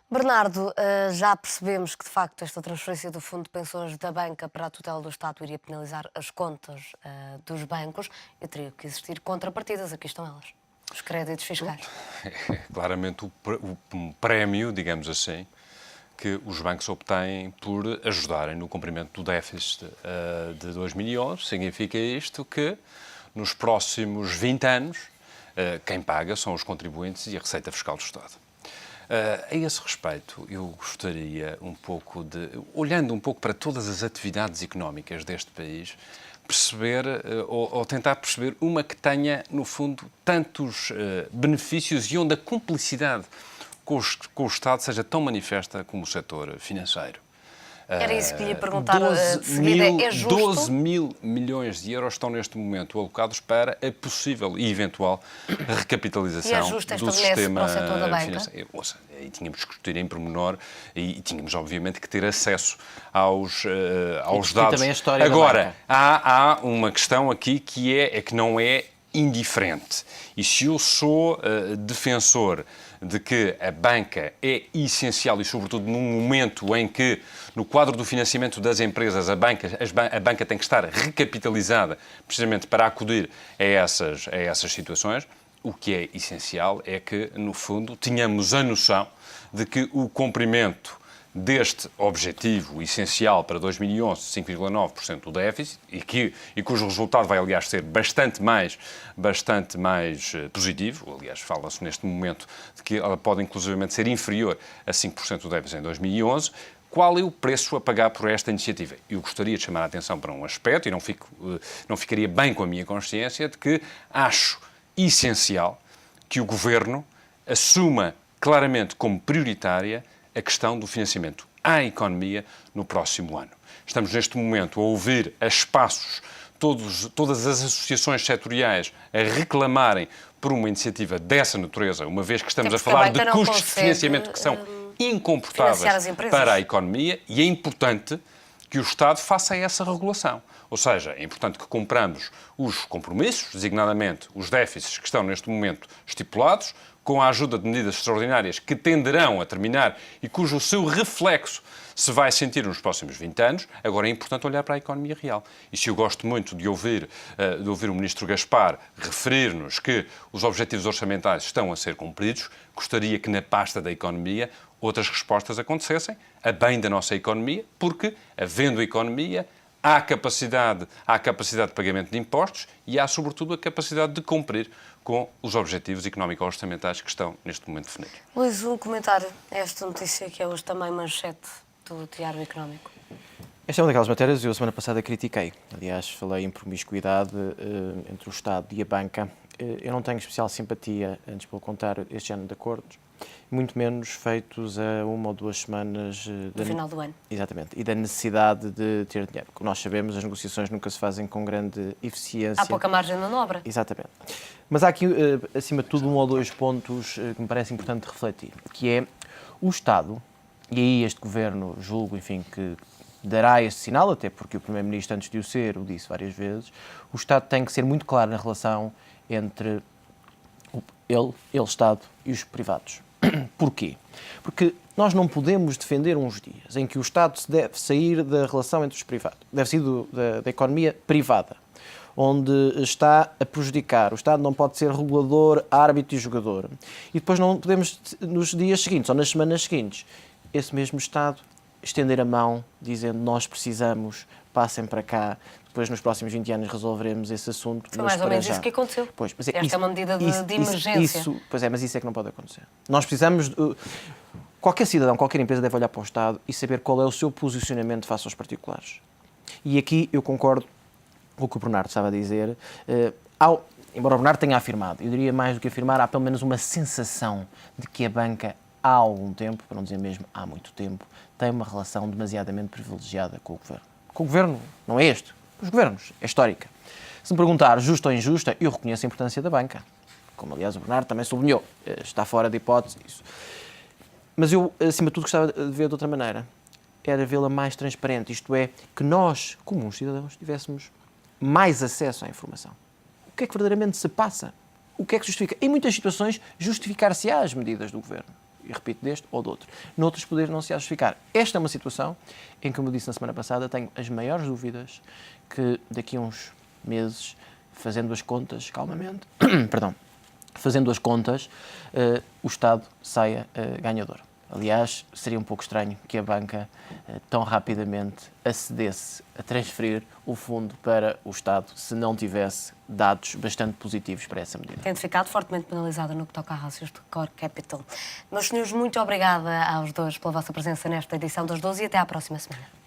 Bernardo, já percebemos que, de facto, esta transferência do Fundo de Pensões da banca para a tutela do Estado iria penalizar as contas dos bancos e teria que existir contrapartidas. Aqui estão elas, os créditos fiscais. É claramente um prémio, digamos assim, que os bancos obtêm por ajudarem no cumprimento do déficit de 2011. Significa isto que, nos próximos 20 anos, quem paga são os contribuintes e a Receita Fiscal do Estado. A esse respeito, eu gostaria um pouco de, olhando um pouco para todas as atividades económicas deste país, perceber, ou tentar perceber uma que tenha, no fundo, tantos benefícios e onde a cumplicidade com o Estado seja tão manifesta como o setor financeiro. Era isso que lhe ia perguntar de seguida. É justo? 12 mil milhões de euros estão neste momento alocados para a possível e eventual recapitalização do sistema financeiro. E tínhamos que discutir em pormenor e tínhamos, obviamente, que ter acesso aos dados. Também a história Agora, há uma questão aqui que é que não é indiferente. E se eu sou defensor de que a banca é essencial e, sobretudo, num momento em que, no quadro do financiamento das empresas, a banca tem que estar recapitalizada precisamente para acudir a essas situações, o que é essencial é que, no fundo, tenhamos a noção de que o cumprimento deste objetivo essencial para 2011, 5,9% do déficit, e cujo resultado vai, aliás, ser bastante mais positivo. Aliás, fala-se neste momento de que ela pode, inclusivamente, ser inferior a 5% do déficit em 2011. Qual é o preço a pagar por esta iniciativa? Eu gostaria de chamar a atenção para um aspecto, e não ficaria bem com a minha consciência, de que acho essencial que o Governo assuma claramente como prioritária a questão do financiamento à economia no próximo ano. Estamos neste momento a ouvir a espaços todas as associações setoriais a reclamarem por uma iniciativa dessa natureza, uma vez que estamos a falar de custos de financiamento que são incomportáveis para a economia, e é importante que o Estado faça essa regulação. Ou seja, é importante que cumpramos os compromissos, designadamente os déficits que estão neste momento estipulados, com a ajuda de medidas extraordinárias que tenderão a terminar e cujo seu reflexo se vai sentir nos próximos 20 anos. Agora é importante olhar para a economia real. E se eu gosto muito de ouvir o Ministro Gaspar referir-nos que os objetivos orçamentais estão a ser cumpridos, gostaria que na pasta da economia outras respostas acontecessem, a bem da nossa economia, porque, havendo economia, há capacidade de pagamento de impostos e há, sobretudo, a capacidade de cumprir com os objetivos económico-orçamentais que estão, neste momento, definidos. Luís, um comentário a esta notícia que é hoje também manchete do Diário Económico. Esta é uma daquelas matérias que eu, semana passada, critiquei. Aliás, falei em promiscuidade entre o Estado e a banca. Eu não tenho especial simpatia, antes pelo contrário, este ano de acordos, muito menos feitos a 1 ou 2 semanas do final do ano. Exatamente. E da necessidade de ter dinheiro. Como nós sabemos, as negociações nunca se fazem com grande eficiência. Há pouca margem de manobra. Exatamente. Mas há aqui, acima de tudo, 1 ou 2 pontos que me parece importante refletir, que é o Estado, e aí este Governo, julgo, enfim, que dará este sinal, até porque o Primeiro-Ministro, antes de o ser, o disse várias vezes, o Estado tem que ser muito claro na relação entre ele, Estado, e os privados. Porquê? Porque nós não podemos defender uns dias em que o Estado deve sair da relação entre os privados, deve sair da economia privada, onde está a prejudicar. O Estado não pode ser regulador, árbitro e jogador. E depois não podemos, nos dias seguintes ou nas semanas seguintes, esse mesmo Estado estender a mão, dizendo nós precisamos, passem para cá, depois nos próximos 20 anos resolveremos esse assunto. Foi mais ou menos isso que aconteceu. Pois, mas esta é uma medida de emergência. Mas isso é que não pode acontecer. Nós precisamos... Qualquer cidadão, qualquer empresa deve olhar para o Estado e saber qual é o seu posicionamento face aos particulares. E aqui eu concordo com o que o Bernardo estava a dizer. Embora o Bernardo tenha afirmado, eu diria mais do que afirmar, há pelo menos uma sensação de que a banca há algum tempo, para não dizer mesmo há muito tempo, tem uma relação demasiadamente privilegiada com o Governo. Com o Governo, não é este, os governos, é histórica. Se me perguntar justa ou injusta, eu reconheço a importância da banca. Como, aliás, o Bernardo também sublinhou. Está fora de hipótese isso. Mas eu, acima de tudo, gostava de ver de outra maneira. Era vê-la mais transparente. Isto é, que nós, comuns cidadãos, tivéssemos mais acesso à informação. O que é que verdadeiramente se passa? O que é que justifica? Em muitas situações, justificar-se-á as medidas do Governo. e repito, deste ou do outro. Noutros poderes não se há de justificar. Esta é uma situação em que, como eu disse na semana passada, tenho as maiores dúvidas que daqui a uns meses, fazendo as contas calmamente, perdão, fazendo as contas, o Estado saia ganhador. Aliás, seria um pouco estranho que a banca tão rapidamente acedesse a transferir o fundo para o Estado se não tivesse dados bastante positivos para essa medida. Tendo ficado fortemente penalizada no que toca a rácios de core capital. Meus senhores, muito obrigada aos dois pela vossa presença nesta edição das 12 e até à próxima semana.